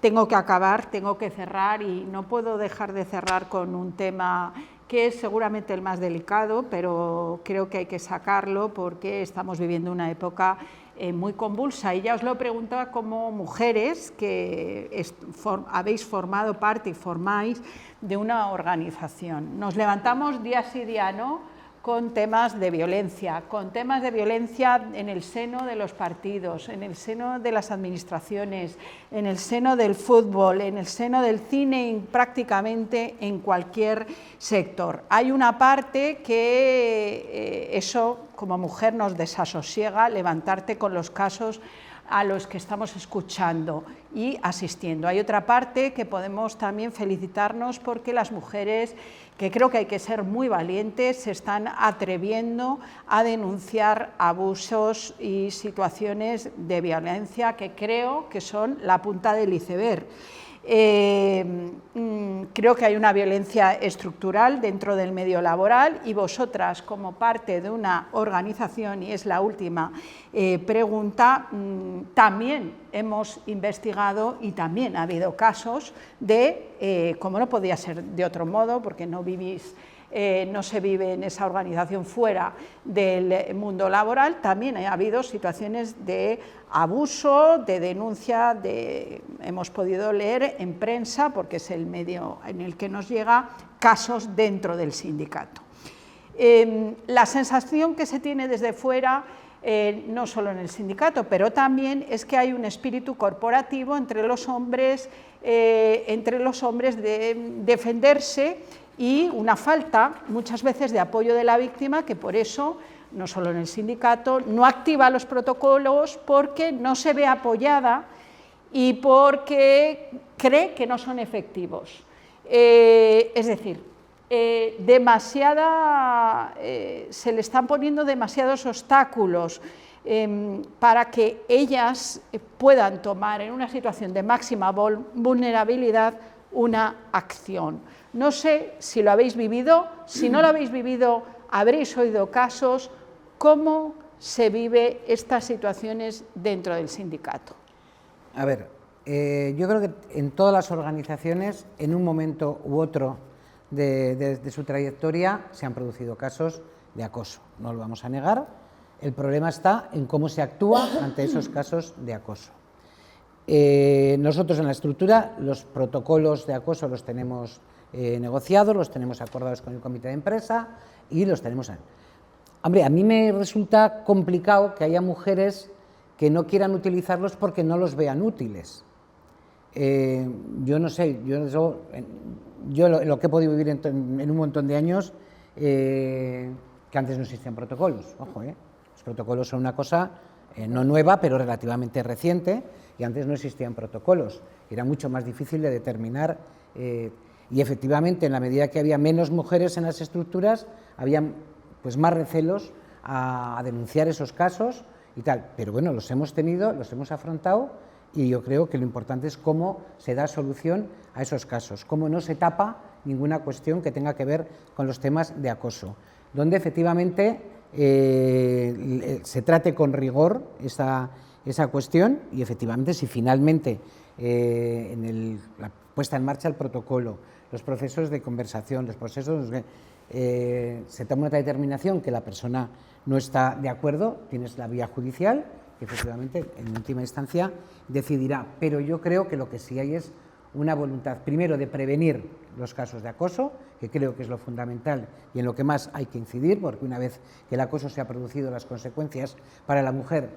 tengo que acabar, tengo que cerrar y no puedo dejar de cerrar con un tema que es seguramente el más delicado, pero creo que hay que sacarlo porque estamos viviendo una época muy convulsa. Y ya os lo preguntaba como mujeres que habéis formado parte y formáis de una organización. Nos levantamos día sí día no con temas de violencia en el seno de los partidos, en el seno de las administraciones, en el seno del fútbol, en el seno del cine y prácticamente en cualquier sector. Hay una parte que eso como mujer nos desasosiega, levantarte con los casos a los que estamos escuchando y asistiendo. Hay otra parte que podemos también felicitarnos porque las mujeres, que creo que hay que ser muy valientes, se están atreviendo a denunciar abusos y situaciones de violencia que creo que son la punta del iceberg. Creo que hay una violencia estructural dentro del medio laboral y vosotras como parte de una organización, y es la última pregunta, también hemos investigado y también ha habido casos de, como no podía ser de otro modo, porque no se vive en esa organización fuera del mundo laboral, también ha habido situaciones de abuso, de denuncia, hemos podido leer en prensa, porque es el medio en el que nos llega, casos dentro del sindicato. La sensación que se tiene desde fuera, no solo en el sindicato, pero también es que hay un espíritu corporativo entre los hombres de defenderse y una falta muchas veces de apoyo de la víctima, que por eso, no solo en el sindicato, no activa los protocolos porque no se ve apoyada y porque cree que no son efectivos. Es decir, se le están poniendo demasiados obstáculos para que ellas puedan tomar en una situación de máxima vulnerabilidad una acción. No sé si lo habéis vivido, si no lo habéis vivido, habréis oído casos. ¿Cómo se vive estas situaciones dentro del sindicato? A ver, yo creo que en todas las organizaciones, en un momento u otro de su trayectoria, se han producido casos de acoso, no lo vamos a negar. El problema está en cómo se actúa ante esos casos de acoso. Nosotros en la estructura los protocolos de acoso los tenemos negociados, los tenemos acordados con el comité de empresa y los tenemos. Hombre, a mí me resulta complicado que haya mujeres que no quieran utilizarlos porque no los vean útiles. Yo no sé, yo lo que he podido vivir en un montón de años, que antes no existían protocolos, ojo, los protocolos son una cosa no nueva, pero relativamente reciente, y antes no existían protocolos, era mucho más difícil de determinar, y efectivamente en la medida que había menos mujeres en las estructuras, había pues más recelos a denunciar esos casos y tal, pero bueno, los hemos tenido, los hemos afrontado, y yo creo que lo importante es cómo se da solución a esos casos, cómo no se tapa ninguna cuestión que tenga que ver con los temas de acoso, donde efectivamente se trate con rigor esa cuestión, y efectivamente si finalmente la puesta en marcha del protocolo, los procesos de conversación, los procesos se toma una determinación que la persona no está de acuerdo, tienes la vía judicial, que efectivamente en última instancia decidirá, pero yo creo que lo que sí hay es una voluntad, primero, de prevenir los casos de acoso, que creo que es lo fundamental y en lo que más hay que incidir, porque una vez que el acoso se ha producido, las consecuencias para la mujer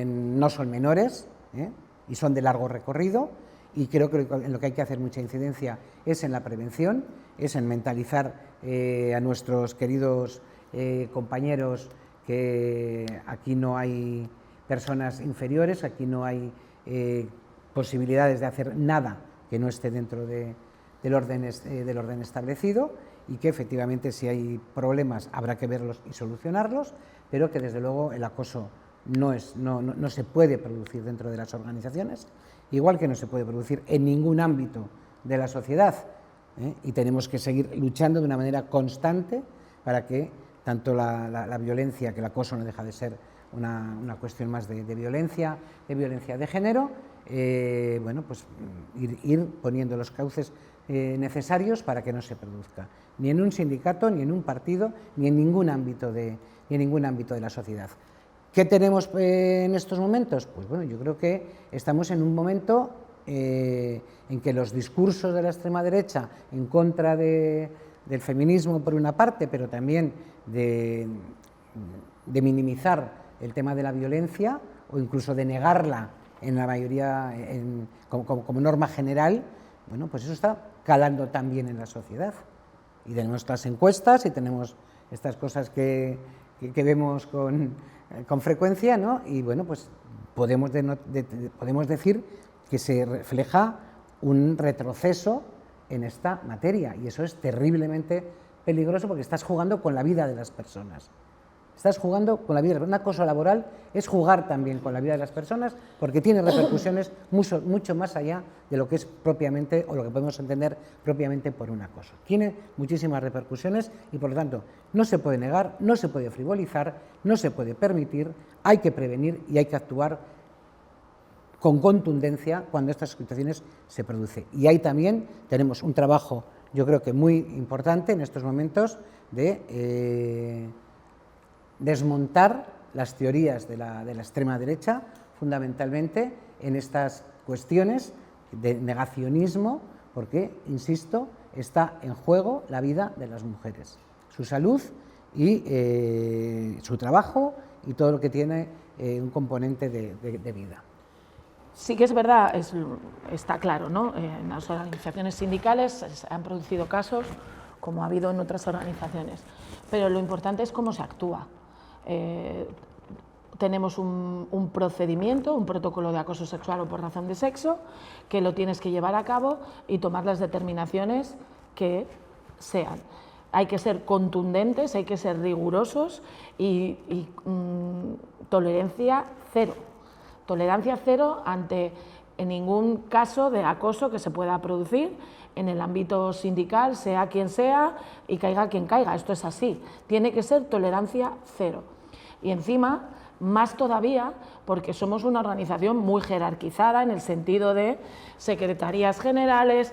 no son menores y son de largo recorrido, y creo que en lo que hay que hacer mucha incidencia es en la prevención, es en mentalizar a nuestros queridos compañeros que aquí no hay personas inferiores, aquí no hay posibilidades de hacer nada que no esté dentro del orden establecido, y que efectivamente si hay problemas habrá que verlos y solucionarlos, pero que desde luego el acoso no se puede producir dentro de las organizaciones, igual que no se puede producir en ningún ámbito de la sociedad, y tenemos que seguir luchando de una manera constante para que tanto la violencia, que el acoso no deja de ser una cuestión más de violencia de género, bueno, pues ir poniendo los cauces necesarios para que no se produzca, ni en un sindicato, ni en un partido, ni en ningún ámbito de la sociedad. ¿Qué tenemos en estos momentos? Pues bueno, yo creo que estamos en un momento en que los discursos de la extrema derecha en contra del feminismo por una parte, pero también de minimizar el tema de la violencia o incluso de negarla en la mayoría como norma general, bueno, pues eso está calando también en la sociedad. Y tenemos estas encuestas y tenemos estas cosas que vemos con frecuencia, ¿no? Y bueno, pues podemos decir que se refleja un retroceso en esta materia, y eso es terriblemente peligroso porque estás jugando con la vida de las personas. Estás jugando con la vida. Un acoso laboral es jugar también con la vida de las personas porque tiene repercusiones mucho más allá de lo que es propiamente o lo que podemos entender propiamente por un acoso. Tiene muchísimas repercusiones y por lo tanto no se puede negar, no se puede frivolizar, no se puede permitir, hay que prevenir y hay que actuar con contundencia cuando estas situaciones se producen. Y ahí también tenemos un trabajo, yo creo que muy importante en estos momentos de desmontar las teorías de la extrema derecha, fundamentalmente en estas cuestiones de negacionismo, porque, insisto, está en juego la vida de las mujeres, su salud y su trabajo y todo lo que tiene un componente de vida. Sí que es verdad, está claro, ¿no? En las organizaciones sindicales se han producido casos, como ha habido en otras organizaciones, pero lo importante es cómo se actúa. Tenemos un procedimiento, un protocolo de acoso sexual o por razón de sexo, que lo tienes que llevar a cabo y tomar las determinaciones que sean. Hay que ser contundentes, hay que ser rigurosos y tolerancia cero. Tolerancia cero ante ningún caso de acoso que se pueda producir en el ámbito sindical, sea quien sea y caiga quien caiga. Esto es así. Tiene que ser tolerancia cero. Y encima, más todavía, porque somos una organización muy jerarquizada en el sentido de secretarías generales,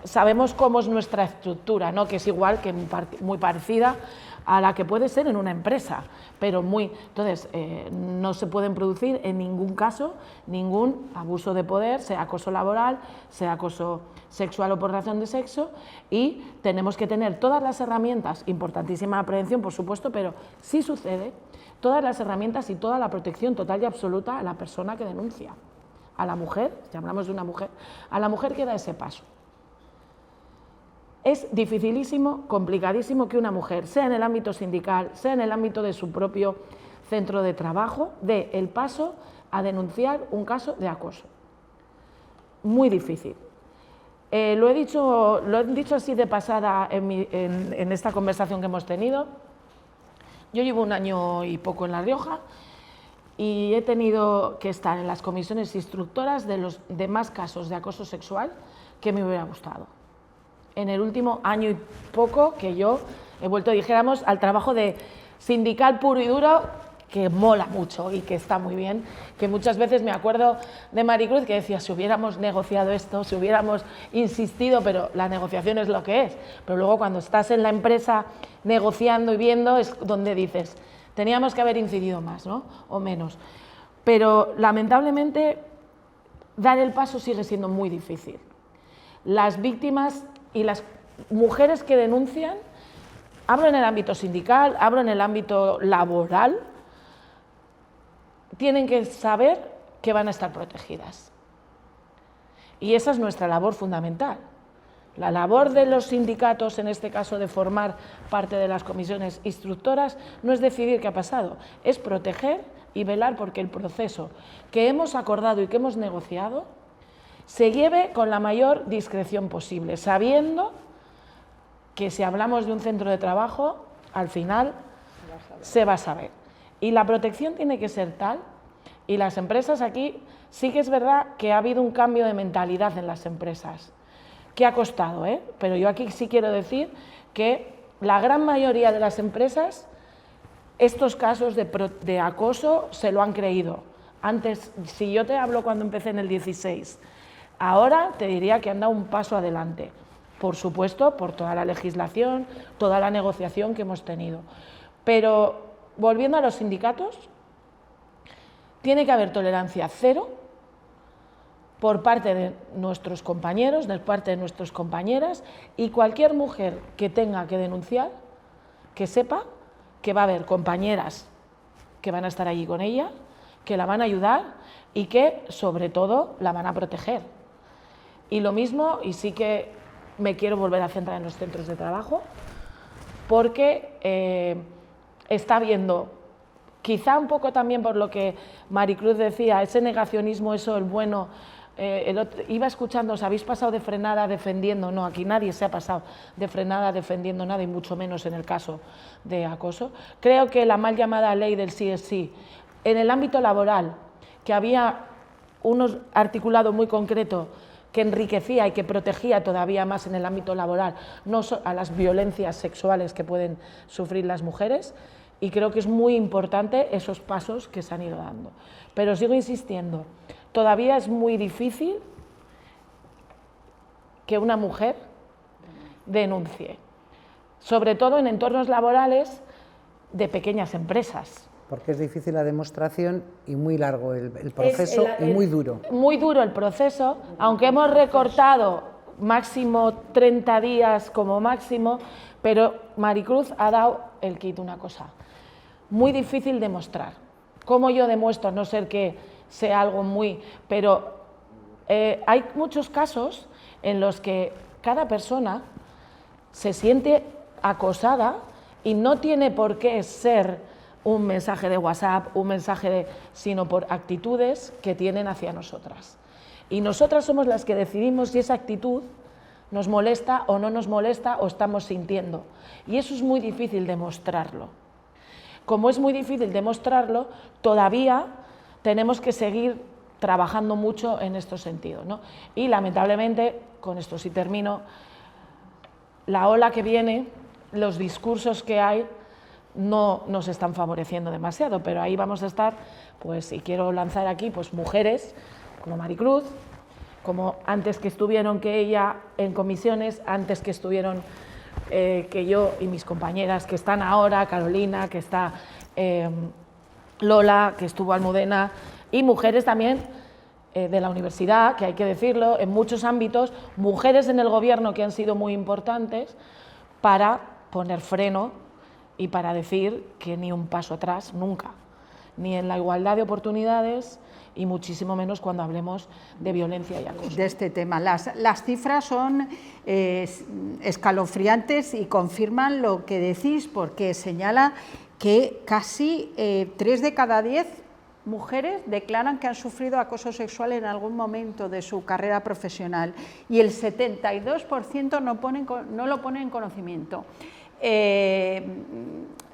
sabemos cómo es nuestra estructura, ¿no? Que es igual, que muy parecida a la que puede ser en una empresa, pero entonces no se pueden producir en ningún caso ningún abuso de poder, sea acoso laboral, sea acoso sexual o por razón de sexo, y tenemos que tener todas las herramientas, importantísima la prevención por supuesto, pero si sucede, todas las herramientas y toda la protección total y absoluta a la persona que denuncia, a la mujer, si hablamos de una mujer, a la mujer que da ese paso. Es dificilísimo, complicadísimo que una mujer, sea en el ámbito sindical, sea en el ámbito de su propio centro de trabajo, dé el paso a denunciar un caso de acoso. Muy difícil. Lo he dicho así de pasada en esta conversación que hemos tenido. Yo llevo 1 año y poco en La Rioja y he tenido que estar en las comisiones instructoras de los demás casos de acoso sexual que me hubiera gustado. En el último año y poco que yo he vuelto, dijéramos, al trabajo de sindical puro y duro, que mola mucho y que está muy bien, que muchas veces me acuerdo de Maricruz que decía, si hubiéramos negociado esto, si hubiéramos insistido, pero la negociación es lo que es, pero luego cuando estás en la empresa negociando y viendo es donde dices, teníamos que haber incidido más, ¿no? O menos. Pero lamentablemente dar el paso sigue siendo muy difícil. Las víctimas y las mujeres que denuncian, hablo en el ámbito sindical, hablo en el ámbito laboral, tienen que saber que van a estar protegidas. Y esa es nuestra labor fundamental. La labor de los sindicatos, en este caso de formar parte de las comisiones instructoras, no es decidir qué ha pasado, es proteger y velar porque el proceso que hemos acordado y que hemos negociado se lleve con la mayor discreción posible, sabiendo que si hablamos de un centro de trabajo, al final se va a saber. Y la protección tiene que ser tal, y las empresas aquí, sí que es verdad que ha habido un cambio de mentalidad en las empresas, que ha costado, pero yo aquí sí quiero decir que la gran mayoría de las empresas, estos casos de acoso se lo han creído. Antes, si yo te hablo cuando empecé en el 16, ahora te diría que han dado un paso adelante. Por supuesto, por toda la legislación, toda la negociación que hemos tenido. Pero, volviendo a los sindicatos, tiene que haber tolerancia cero por parte de nuestros compañeros, de parte de nuestras compañeras, y cualquier mujer que tenga que denunciar, que sepa que va a haber compañeras que van a estar allí con ella, que la van a ayudar y que, sobre todo, la van a proteger. Y lo mismo, y sí que me quiero volver a centrar en los centros de trabajo, porque está habiendo, quizá un poco también por lo que Maricruz decía, ese negacionismo, eso, el bueno, iba escuchando, os habéis pasado de frenada defendiendo, no, aquí nadie se ha pasado de frenada defendiendo nada, y mucho menos en el caso de acoso. Creo que la mal llamada ley del sí es sí, en el ámbito laboral, que había un articulado muy concreto que enriquecía y que protegía todavía más en el ámbito laboral, no a las violencias sexuales que pueden sufrir las mujeres, y creo que es muy importante esos pasos que se han ido dando. Pero sigo insistiendo, todavía es muy difícil que una mujer denuncie, sobre todo en entornos laborales de pequeñas empresas. Porque es difícil la demostración y muy largo el proceso y muy duro. Muy duro el proceso, aunque hemos recortado máximo 30 días como máximo, pero Maricruz ha dado el kit, una cosa. Muy difícil demostrar. ¿Cómo yo demuestro? A no ser que sea algo muy... Pero hay muchos casos en los que cada persona se siente acosada y no tiene por qué ser un mensaje de WhatsApp, un mensaje sino por actitudes que tienen hacia nosotras. Y nosotras somos las que decidimos si esa actitud nos molesta o no nos molesta o estamos sintiendo. Y eso es muy difícil demostrarlo. Como es muy difícil demostrarlo, todavía tenemos que seguir trabajando mucho en estos sentidos, ¿no? Y lamentablemente, con esto sí termino, la ola que viene, los discursos que hay, no nos están favoreciendo demasiado, pero ahí vamos a estar, pues, y quiero lanzar aquí, pues, mujeres como Maricruz, como antes que estuvieron que ella en comisiones, antes que estuvieron que yo y mis compañeras que están ahora, Carolina, que está Lola, que estuvo Almudena, y mujeres también de la universidad, que hay que decirlo, en muchos ámbitos, mujeres en el gobierno que han sido muy importantes para poner freno y para decir que ni un paso atrás, nunca, ni en la igualdad de oportunidades y muchísimo menos cuando hablemos de violencia y acoso. De este tema. Las cifras son escalofriantes y confirman lo que decís, porque señala que casi 3 de cada 10 mujeres declaran que han sufrido acoso sexual en algún momento de su carrera profesional y el 72% no lo pone en conocimiento.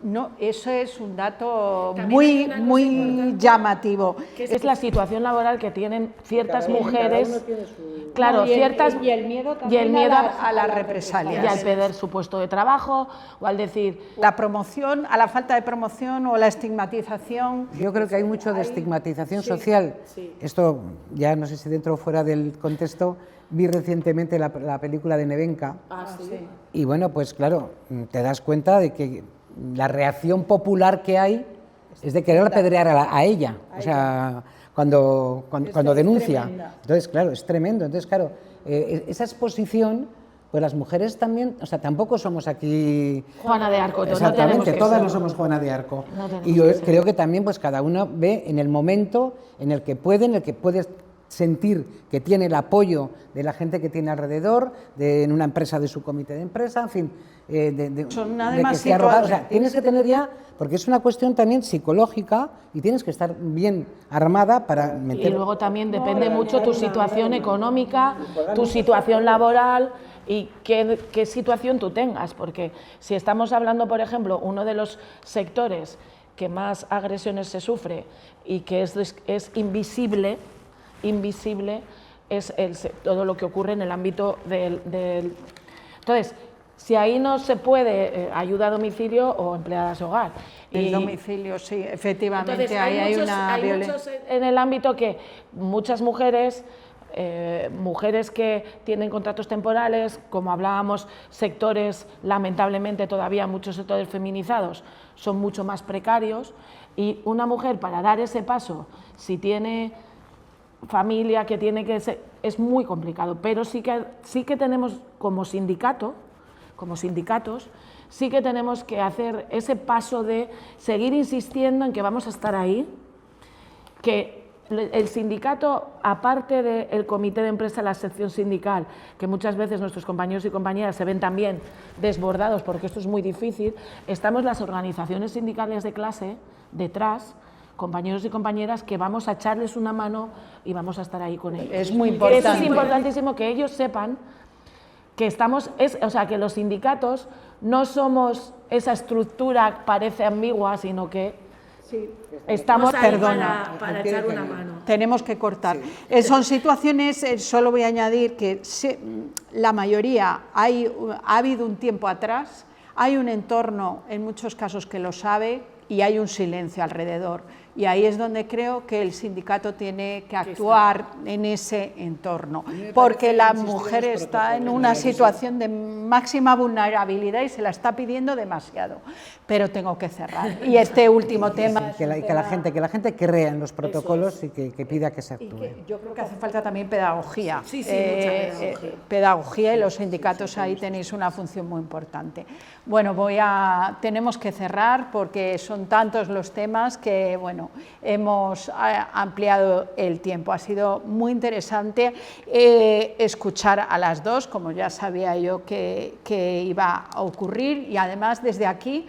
No, eso es un dato muy llamativo. Es la situación laboral que tienen ciertas mujeres, claro, ciertas, y el miedo también a las represalias. Y al perder su puesto de trabajo, o al decir... La promoción, a la falta de promoción o la estigmatización. Yo creo que hay mucho de estigmatización social. Sí. Esto, ya no sé si dentro o fuera del contexto, vi recientemente la película de Nevenka. Sí. Y bueno, pues claro, te das cuenta de que la reacción popular que hay es de querer apedrear a ella, o sea, cuando denuncia. Entonces, claro, es tremendo. Entonces, claro, esa exposición, pues las mujeres también, o sea, tampoco somos aquí... Juana de Arco. Exactamente, todas no somos Juana de Arco. Y yo creo que también, pues cada uno ve en el momento en el que puede sentir que tiene el apoyo de la gente que tiene alrededor, en una empresa de su comité de empresa, en fin, son de que sea arrogado. O sea, tienes que tener ya, porque es una cuestión también psicológica y tienes que estar bien armada para meter... Y luego también depende mucho tu situación económica, tu situación laboral y qué situación tú tengas, porque si estamos hablando, por ejemplo, uno de los sectores que más agresiones se sufre y que es invisible es todo lo que ocurre en el ámbito del... Entonces, Si ahí no se puede, ayuda a domicilio o empleadas de hogar. El domicilio, sí, efectivamente, Entonces, ahí hay muchos, una violencia. muchos en el ámbito que muchas mujeres, mujeres que tienen contratos temporales, como hablábamos, sectores, lamentablemente todavía muchos sectores feminizados son mucho más precarios, y una mujer para dar ese paso, si tiene familia, que tiene que ser, es muy complicado, pero sí que tenemos como sindicatos, sí que tenemos que hacer ese paso de seguir insistiendo en que vamos a estar ahí, que el sindicato, aparte del comité de empresa, la sección sindical, que muchas veces nuestros compañeros y compañeras se ven también desbordados porque esto es muy difícil, estamos las organizaciones sindicales de clase detrás, compañeros y compañeras, que vamos a echarles una mano y vamos a estar ahí con ellos. Es muy importante. Eso es importantísimo, que ellos sepan que estamos, o sea, que los sindicatos no somos esa estructura que parece ambigua, sino que estamos ahí para echar una mano. Tenemos que cortar. Son situaciones, solo voy a añadir que la mayoría, ha habido un tiempo atrás, hay un entorno en muchos casos que lo sabe y hay un silencio alrededor. Y ahí es donde creo que el sindicato tiene que actuar en ese entorno, porque la mujer está en una situación de máxima vulnerabilidad y se la está pidiendo demasiado. Pero tengo que cerrar. Y este último tema... Que la gente crea en los protocolos y que pida que se actúe. Yo creo que hace falta también pedagogía. Sí, mucha pedagogía. Pedagogía, y los sindicatos ahí tenéis una función muy importante. Bueno, tenemos que cerrar porque son tantos los temas que, bueno, hemos ampliado el tiempo. Ha sido muy interesante escuchar a las dos, como ya sabía yo que iba a ocurrir, y además desde aquí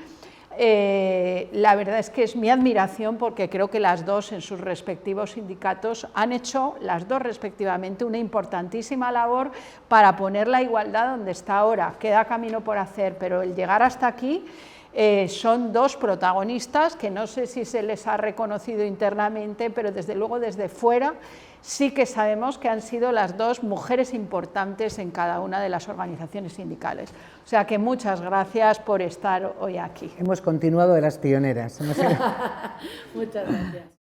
la verdad es que es mi admiración, porque creo que las dos en sus respectivos sindicatos han hecho, las dos respectivamente, una importantísima labor para poner la igualdad donde está ahora. Queda camino por hacer, pero el llegar hasta aquí son dos protagonistas que no sé si se les ha reconocido internamente, pero desde luego desde fuera sí que sabemos que han sido las dos mujeres importantes en cada una de las organizaciones sindicales. O sea que muchas gracias por estar hoy aquí. Hemos continuado de las pioneras. Muchas gracias.